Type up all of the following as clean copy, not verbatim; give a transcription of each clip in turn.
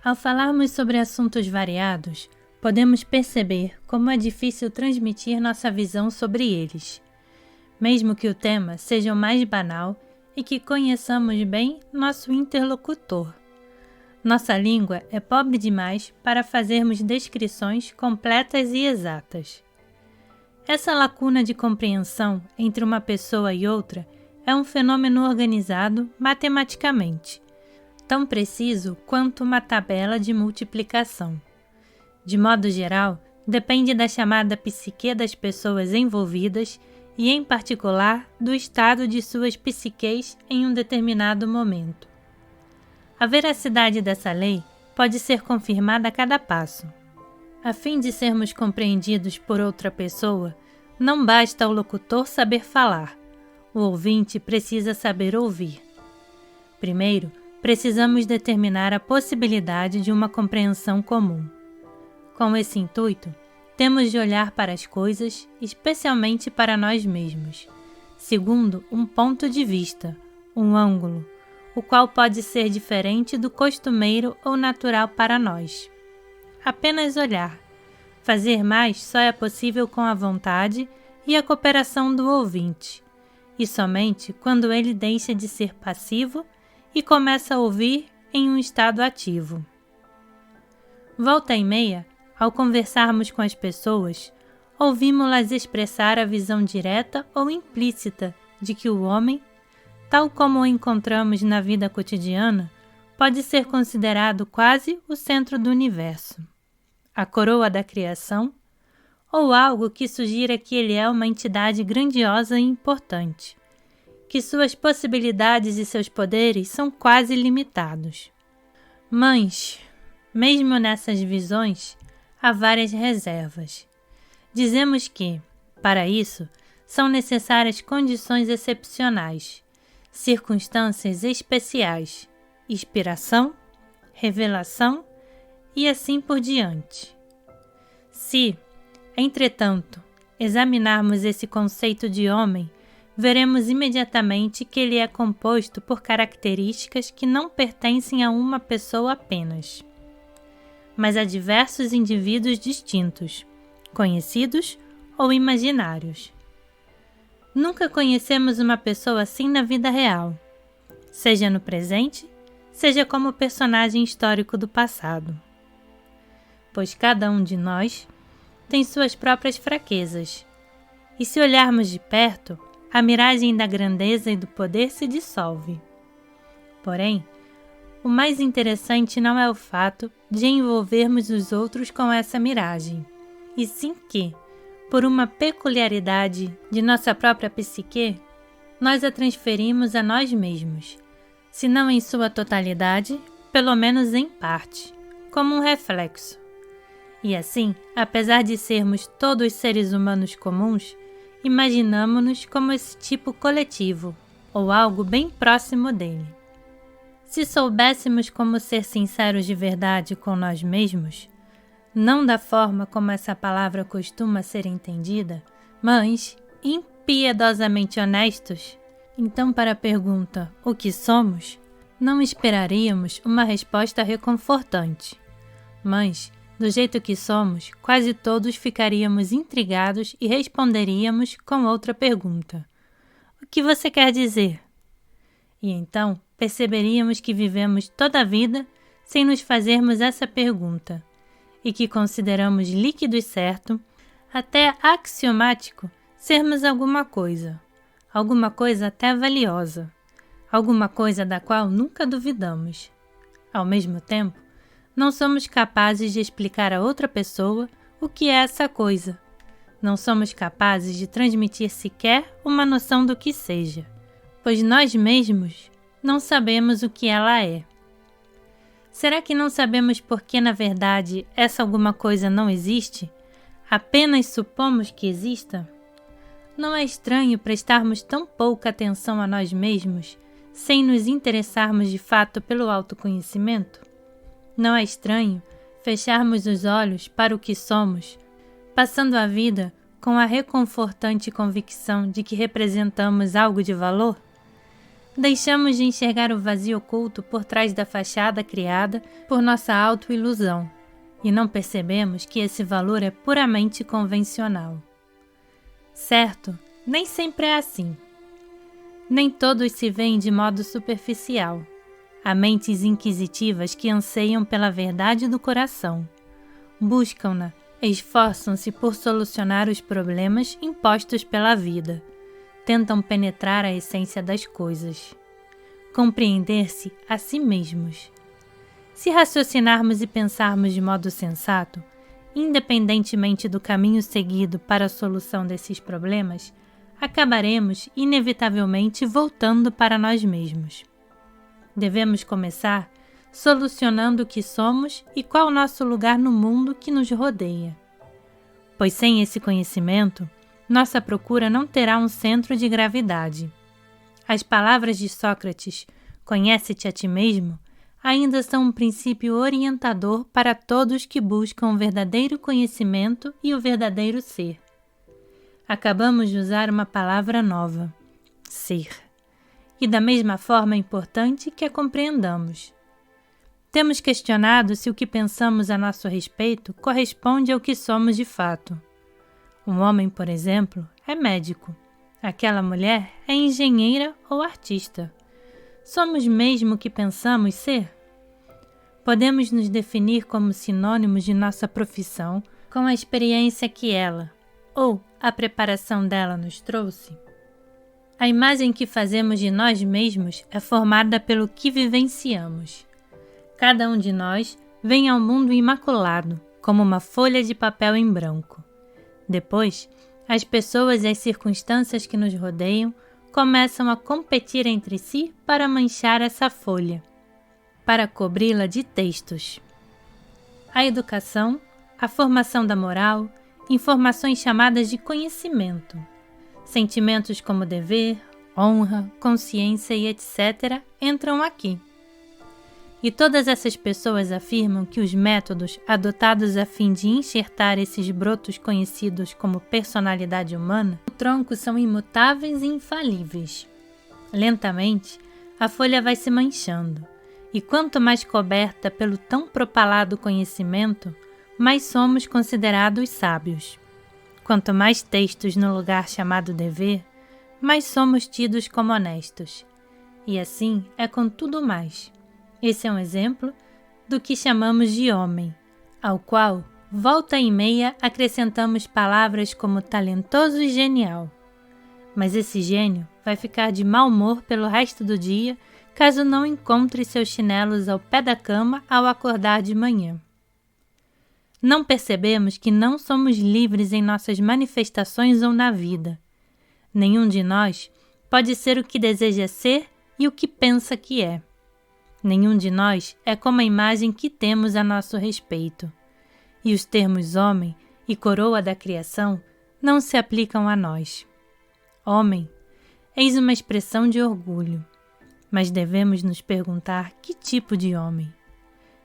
Ao falarmos sobre assuntos variados, podemos perceber como é difícil transmitir nossa visão sobre eles, mesmo que o tema seja o mais banal e que conheçamos bem nosso interlocutor. Nossa língua é pobre demais para fazermos descrições completas e exatas. Essa lacuna de compreensão entre uma pessoa e outra é um fenômeno organizado matematicamente, tão preciso quanto uma tabela de multiplicação. De modo geral, depende da chamada psique das pessoas envolvidas e, em particular, do estado de suas psiques em um determinado momento. A veracidade dessa lei pode ser confirmada a cada passo. A fim de sermos compreendidos por outra pessoa, não basta o locutor saber falar, o ouvinte precisa saber ouvir. Primeiro, precisamos determinar a possibilidade de uma compreensão comum. Com esse intuito, temos de olhar para as coisas, especialmente para nós mesmos, segundo um ponto de vista, um ângulo, o qual pode ser diferente do costumeiro ou natural para nós. Apenas olhar. Fazer mais só é possível com a vontade e a cooperação do ouvinte, e somente quando ele deixa de ser passivo e começa a ouvir em um estado ativo. Volta e meia, ao conversarmos com as pessoas, ouvimos-las expressar a visão direta ou implícita de que o homem, tal como o encontramos na vida cotidiana, pode ser considerado quase o centro do universo, a coroa da criação, ou algo que sugira que ele é uma entidade grandiosa e importante, que suas possibilidades e seus poderes são quase limitados. Mas, mesmo nessas visões, há várias reservas. Dizemos que, para isso, são necessárias condições excepcionais, circunstâncias especiais, inspiração, revelação e assim por diante. Se, entretanto, examinarmos esse conceito de homem, veremos imediatamente que ele é composto por características que não pertencem a uma pessoa apenas, mas a diversos indivíduos distintos, conhecidos ou imaginários. Nunca conhecemos uma pessoa assim na vida real, seja no presente, seja como personagem histórico do passado. Pois cada um de nós tem suas próprias fraquezas, e se olharmos de perto, a miragem da grandeza e do poder se dissolve. Porém, o mais interessante não é o fato de envolvermos os outros com essa miragem, e sim que, por uma peculiaridade de nossa própria psique, nós a transferimos a nós mesmos, se não em sua totalidade, pelo menos em parte, como um reflexo. E assim, apesar de sermos todos seres humanos comuns, imaginamo-nos como esse tipo coletivo, ou algo bem próximo dele. Se soubéssemos como ser sinceros de verdade com nós mesmos, não da forma como essa palavra costuma ser entendida, mas impiedosamente honestos, então para a pergunta "o que somos?", não esperaríamos uma resposta reconfortante. Mas, do jeito que somos, quase todos ficaríamos intrigados e responderíamos com outra pergunta: "O que você quer dizer?" E então perceberíamos que vivemos toda a vida sem nos fazermos essa pergunta, e que consideramos líquido e certo, até axiomático, sermos alguma coisa até valiosa, alguma coisa da qual nunca duvidamos. Ao mesmo tempo, não somos capazes de explicar a outra pessoa o que é essa coisa. Não somos capazes de transmitir sequer uma noção do que seja, pois nós mesmos não sabemos o que ela é. Será que não sabemos porque, na verdade, essa alguma coisa não existe? Apenas supomos que exista? Não é estranho prestarmos tão pouca atenção a nós mesmos, sem nos interessarmos de fato pelo autoconhecimento? Não é estranho fecharmos os olhos para o que somos, passando a vida com a reconfortante convicção de que representamos algo de valor? deixamos de enxergar o vazio oculto por trás da fachada criada por nossa autoilusão e não percebemos que esse valor é puramente convencional. Certo, nem sempre é assim. Nem todos se veem de modo superficial. Há mentes inquisitivas que anseiam pela verdade do coração. Buscam-na, esforçam-se por solucionar os problemas impostos pela vida. Tentam penetrar a essência das coisas. Compreender-se a si mesmos. Se raciocinarmos e pensarmos de modo sensato, independentemente do caminho seguido para a solução desses problemas, acabaremos inevitavelmente voltando para nós mesmos. Devemos começar solucionando o que somos e qual o nosso lugar no mundo que nos rodeia. Pois sem esse conhecimento, nossa procura não terá um centro de gravidade. As palavras de Sócrates, "Conhece-te a ti mesmo", ainda são um princípio orientador para todos que buscam o verdadeiro conhecimento e o verdadeiro ser. Acabamos de usar uma palavra nova, ser, e da mesma forma é importante que a compreendamos. Temos questionado se o que pensamos a nosso respeito corresponde ao que somos de fato. Um homem, por exemplo, é médico. Aquela mulher é engenheira ou artista. Somos mesmo o que pensamos ser? Podemos nos definir como sinônimos de nossa profissão com a experiência que ela, ou a preparação dela nos trouxe? A imagem que fazemos de nós mesmos é formada pelo que vivenciamos. Cada um de nós vem ao mundo imaculado, como uma folha de papel em branco. Depois, as pessoas e as circunstâncias que nos rodeiam começam a competir entre si para manchar essa folha, para cobri-la de textos. A educação, a formação da moral, informações chamadas de conhecimento, sentimentos como dever, honra, consciência e etc. entram aqui. E todas essas pessoas afirmam que os métodos adotados a fim de enxertar esses brotos conhecidos como personalidade humana no tronco são imutáveis e infalíveis. Lentamente, a folha vai se manchando, e quanto mais coberta pelo tão propalado conhecimento, mais somos considerados sábios. Quanto mais textos no lugar chamado dever, mais somos tidos como honestos. E assim é com tudo mais. Esse é um exemplo do que chamamos de homem, ao qual, volta e meia, acrescentamos palavras como talentoso e genial. Mas esse gênio vai ficar de mau humor pelo resto do dia caso não encontre seus chinelos ao pé da cama ao acordar de manhã. Não percebemos que não somos livres em nossas manifestações ou na vida. Nenhum de nós pode ser o que deseja ser e o que pensa que é. Nenhum de nós é como a imagem que temos a nosso respeito. E os termos homem e coroa da criação não se aplicam a nós. Homem, eis uma expressão de orgulho, mas devemos nos perguntar que tipo de homem.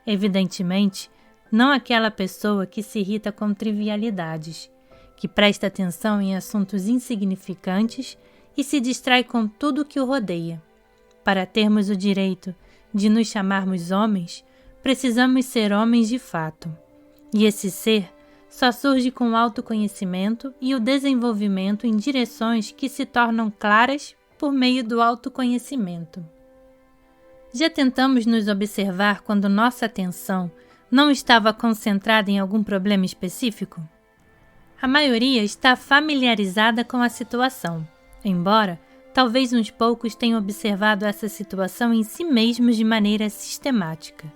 Evidentemente, não aquela pessoa que se irrita com trivialidades, que presta atenção em assuntos insignificantes e se distrai com tudo o que o rodeia. Para termos o direito de nos chamarmos homens, precisamos ser homens de fato. E esse ser só surge com o autoconhecimento e o desenvolvimento em direções que se tornam claras por meio do autoconhecimento. Já tentamos nos observar quando nossa atenção não estava concentrada em algum problema específico? A maioria está familiarizada com a situação, embora talvez uns poucos tenham observado essa situação em si mesmos de maneira sistemática.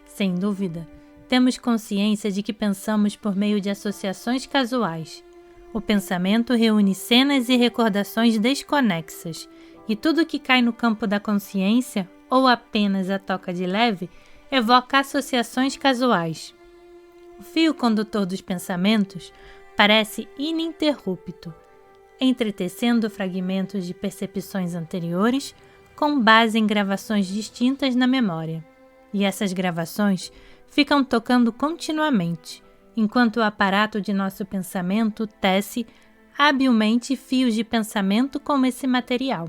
Sem dúvida, temos consciência de que pensamos por meio de associações casuais. O pensamento reúne cenas e recordações desconexas, e tudo que cai no campo da consciência, ou apenas a toca de leve, evoca associações casuais. O fio condutor dos pensamentos parece ininterrupto, entretecendo fragmentos de percepções anteriores com base em gravações distintas na memória. E essas gravações ficam tocando continuamente, enquanto o aparato de nosso pensamento tece habilmente fios de pensamento com esse material.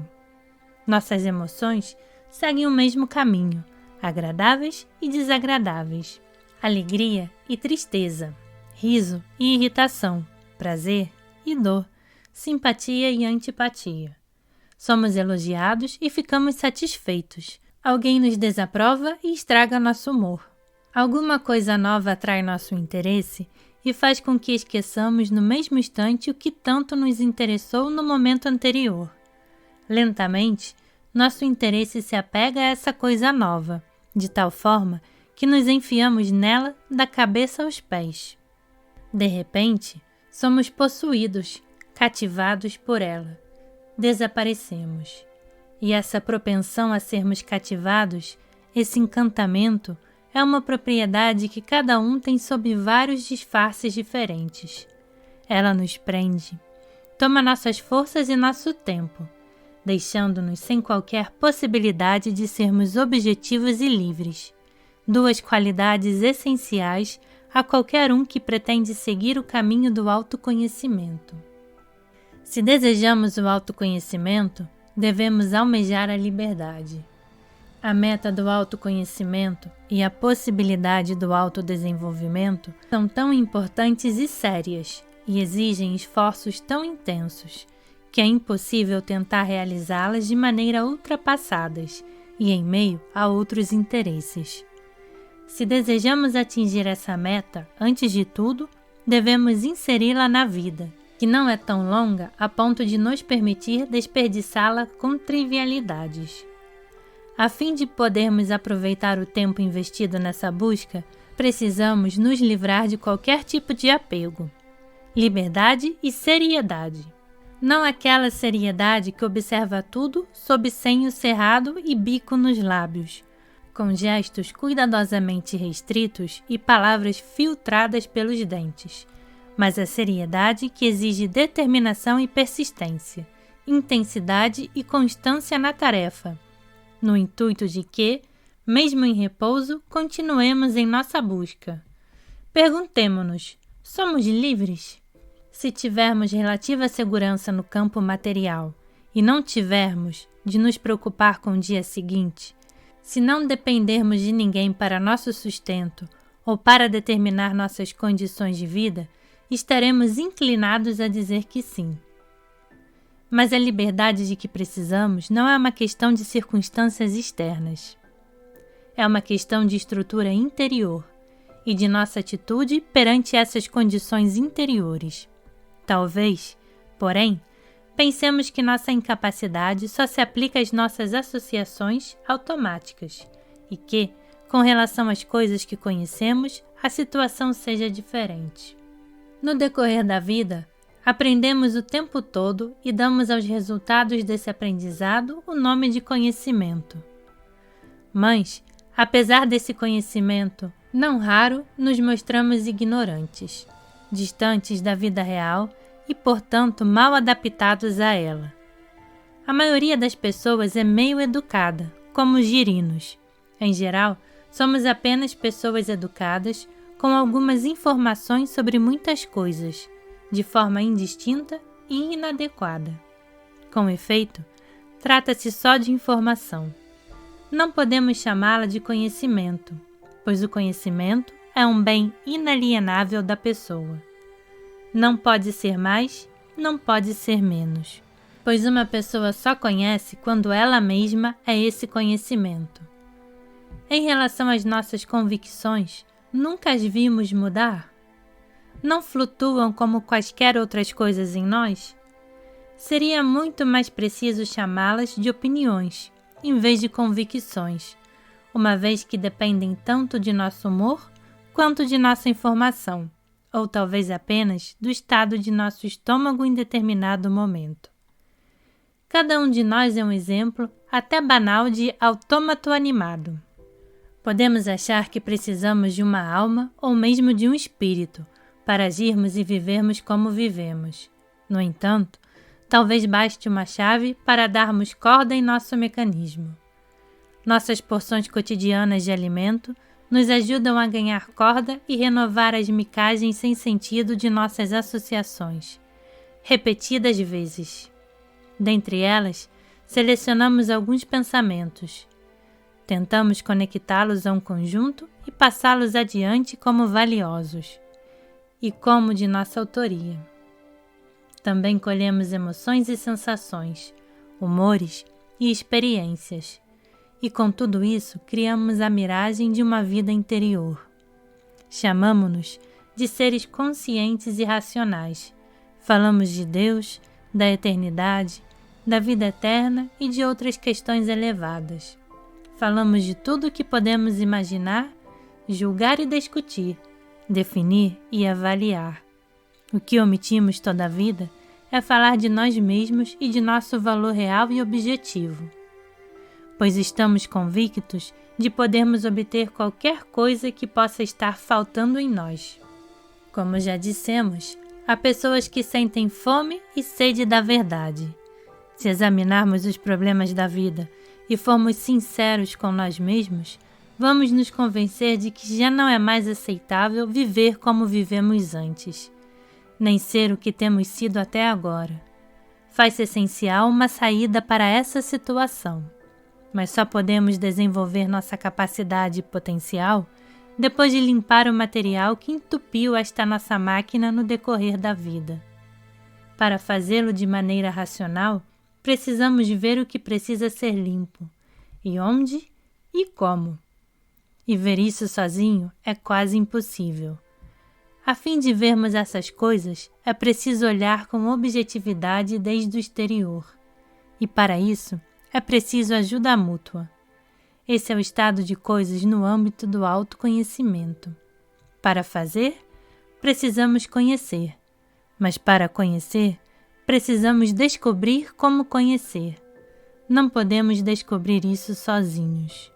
Nossas emoções seguem o mesmo caminho, agradáveis e desagradáveis, alegria e tristeza, riso e irritação, prazer e dor, simpatia e antipatia. Somos elogiados e ficamos satisfeitos. Alguém nos desaprova e estraga nosso humor. Alguma coisa nova atrai nosso interesse e faz com que esqueçamos no mesmo instante o que tanto nos interessou no momento anterior. Lentamente, nosso interesse se apega a essa coisa nova, de tal forma que nos enfiamos nela da cabeça aos pés. De repente, somos possuídos, cativados por ela. Desaparecemos. E essa propensão a sermos cativados, esse encantamento, é uma propriedade que cada um tem sob vários disfarces diferentes. Ela nos prende, toma nossas forças e nosso tempo, deixando-nos sem qualquer possibilidade de sermos objetivos e livres. Duas qualidades essenciais a qualquer um que pretende seguir o caminho do autoconhecimento. Se desejamos o autoconhecimento, devemos almejar a liberdade. A meta do autoconhecimento e a possibilidade do autodesenvolvimento são tão importantes e sérias e exigem esforços tão intensos que é impossível tentar realizá-las de maneira ultrapassadas e em meio a outros interesses. Se desejamos atingir essa meta, antes de tudo, devemos inseri-la na vida, que não é tão longa a ponto de nos permitir desperdiçá-la com trivialidades. A fim de podermos aproveitar o tempo investido nessa busca, precisamos nos livrar de qualquer tipo de apego. Liberdade e seriedade. Não aquela seriedade que observa tudo sob senho cerrado e bico nos lábios, com gestos cuidadosamente restritos e palavras filtradas pelos dentes, mas a seriedade que exige determinação e persistência, intensidade e constância na tarefa, no intuito de que, mesmo em repouso, continuemos em nossa busca. Perguntemo-nos: somos livres? Se tivermos relativa segurança no campo material e não tivermos de nos preocupar com o dia seguinte, se não dependermos de ninguém para nosso sustento ou para determinar nossas condições de vida, estaremos inclinados a dizer que sim. Mas a liberdade de que precisamos não é uma questão de circunstâncias externas. É uma questão de estrutura interior e de nossa atitude perante essas condições interiores. Talvez, porém, pensemos que nossa incapacidade só se aplica às nossas associações automáticas e que, com relação às coisas que conhecemos, a situação seja diferente. No decorrer da vida, aprendemos o tempo todo e damos aos resultados desse aprendizado o nome de conhecimento. Mas, apesar desse conhecimento, não raro nos mostramos ignorantes, distantes da vida real e, portanto, mal adaptados a ela. A maioria das pessoas é meio educada, como os girinos. Em geral, somos apenas pessoas educadas com algumas informações sobre muitas coisas, de forma indistinta e inadequada. Com efeito, trata-se só de informação. Não podemos chamá-la de conhecimento, pois o conhecimento é um bem inalienável da pessoa. Não pode ser mais, não pode ser menos, pois uma pessoa só conhece quando ela mesma é esse conhecimento. Em relação às nossas convicções, nunca as vimos mudar? Não flutuam como quaisquer outras coisas em nós? Seria muito mais preciso chamá-las de opiniões, em vez de convicções, uma vez que dependem tanto de nosso humor quanto de nossa informação, ou talvez apenas do estado de nosso estômago em determinado momento. Cada um de nós é um exemplo, até banal, de autômato animado. Podemos achar que precisamos de uma alma ou mesmo de um espírito para agirmos e vivermos como vivemos. No entanto, talvez baste uma chave para darmos corda em nosso mecanismo. Nossas porções cotidianas de alimento nos ajudam a ganhar corda e renovar as micagens sem sentido de nossas associações, repetidas vezes. Dentre elas, selecionamos alguns pensamentos. Tentamos conectá-los a um conjunto e passá-los adiante como valiosos e como de nossa autoria. Também colhemos emoções e sensações, humores e experiências, e com tudo isso criamos a miragem de uma vida interior. Chamamo-nos de seres conscientes e racionais. Falamos de Deus, da eternidade, da vida eterna e de outras questões elevadas. Falamos de tudo o que podemos imaginar, julgar e discutir, definir e avaliar. O que omitimos toda a vida é falar de nós mesmos e de nosso valor real e objetivo, pois estamos convictos de podermos obter qualquer coisa que possa estar faltando em nós. Como já dissemos, há pessoas que sentem fome e sede da verdade. Se examinarmos os problemas da vida e formos sinceros com nós mesmos, vamos nos convencer de que já não é mais aceitável viver como vivemos antes, nem ser o que temos sido até agora. Faz-se essencial uma saída para essa situação, mas só podemos desenvolver nossa capacidade e potencial depois de limpar o material que entupiu esta nossa máquina no decorrer da vida. Para fazê-lo de maneira racional, precisamos ver o que precisa ser limpo, e onde e como. E ver isso sozinho é quase impossível. A fim de vermos essas coisas, é preciso olhar com objetividade desde o exterior. E para isso, é preciso ajuda mútua. Esse é o estado de coisas no âmbito do autoconhecimento. Para fazer, precisamos conhecer. Mas para conhecer, precisamos descobrir como conhecer. Não podemos descobrir isso sozinhos.